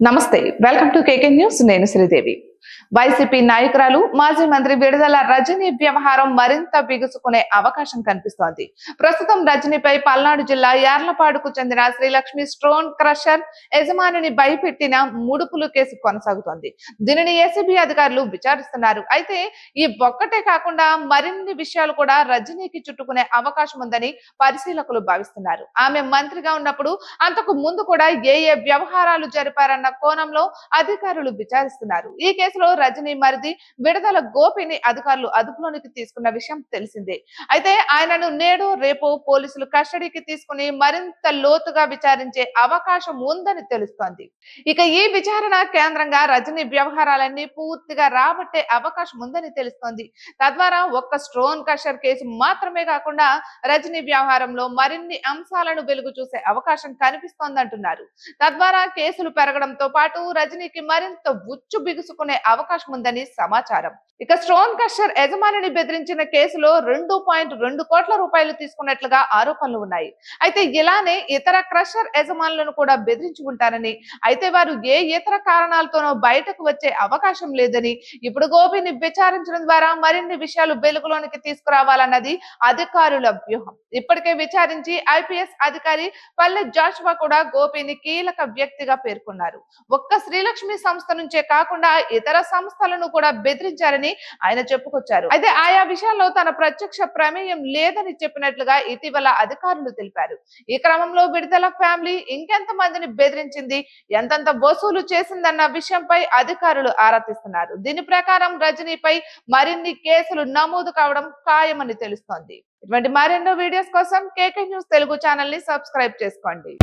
నమస్తే, welcome to KK news. నేను Sridevi. YCP నాయకురాలు మాజీ మంత్రి విడుదల రజనీ వ్యవహారం మరింత బిగుసుకునే అవకాశం కనిపిస్తోంది. ప్రస్తుతం రజనీపై పల్నాడు జిల్లా యార్లపాడుకు చెందిన శ్రీలక్ష్మి స్టోన్ క్రషర్ యజమానిని భయపెట్టిన ముడుపులు కేసు కొనసాగుతోంది. దీనిని ఏసీబీ అధికారులు విచారిస్తున్నారు. అయితే ఈ ఒక్కటే కాకుండా మరిన్ని విషయాలు కూడా రజనీకి చుట్టుకునే అవకాశం ఉందని పరిశీలకులు భావిస్తున్నారు. ఆమె మంత్రిగా ఉన్నప్పుడు అంతకు ముందు కూడా ఏ వ్యవహారాలు జరిపారన్న కోణంలో అధికారులు విచారిస్తున్నారు. ఈ కేసులో రజనీ మరిది విడుదల గోపిని అధికారులు అదుపులోనికి తీసుకున్న విషయం తెలిసిందే. అయితే ఆయనను నేడు రేపు పోలీసులు కస్టడీకి తీసుకుని మరింత లోతుగా విచారించే అవకాశం ఉందని తెలుస్తోంది. ఇక ఈ విచారణ కేంద్రంగా రజనీ వ్యవహారాలన్నీ పూర్తిగా రాబట్టే అవకాశం ఉందని తెలుస్తోంది. తద్వారా ఒక్క స్టోన్ క్రషర్ కేసు మాత్రమే కాకుండా రజనీ వ్యవహారంలో మరిన్ని అంశాలను వెలుగు చూసే అవకాశం కనిపిస్తోందంటున్నారు. తద్వారా కేసులు పెరగడంతో పాటు రజనీకి మరింత ఉచ్చు బిగుసుకునే అవకాశం ఉందని సమాచారం. ఇక స్టోన్ క్రషర్ యజమానిని బెదిరించిన కేసులో 2.2 కోట్ల రూపాయలు తీసుకున్నట్లుగా ఆరోపణలు ఉన్నాయి. అయితే ఇలానే ఇతర క్రషర్ యజమానులను కూడా బెదిరించి ఉంటారని, అయితే వారు ఏ ఇతర కారణాలతోనో బయటకు వచ్చే అవకాశం లేదని, ఇప్పుడు గోపిని విచారించడం ద్వారా మరిన్ని విషయాలు వెలుగులోనికి తీసుకురావాలన్నది అధికారుల వ్యూహం. ఇప్పటికే విచారించి ఐపీఎస్ అధికారి పల్లె జాషువా కూడా గోపిని కీలక వ్యక్తిగా పేర్కొన్నారు. ఒక్క శ్రీలక్ష్మి సంస్థ నుంచే కాకుండా ఇతర సంస్థలను కూడా బెదిరించారని ఆయన చెప్పుకొచ్చారు. అయితే ఆయా విషయాల్లో తన ప్రత్యక్ష ప్రమేయం లేదని చెప్పినట్లుగా ఇటీవల అధికారులు తెలిపారు. ఈ క్రమంలో విడుదల ఫ్యామిలీ ఇంకెంత మందిని బెదిరించింది, ఎంతంత వసూలు చేసిందన్న విషయంపై అధికారులు ఆరా తీస్తున్నారు. దీని ప్రకారం రజనీపై మరిన్ని కేసులు నమోదు కావడం ఖాయమని తెలుస్తోంది. ఇటువంటి మరెన్నో వీడియోస్ కోసం కేకే న్యూస్ తెలుగు ఛానల్ ని సబ్స్క్రైబ్ చేసుకోండి.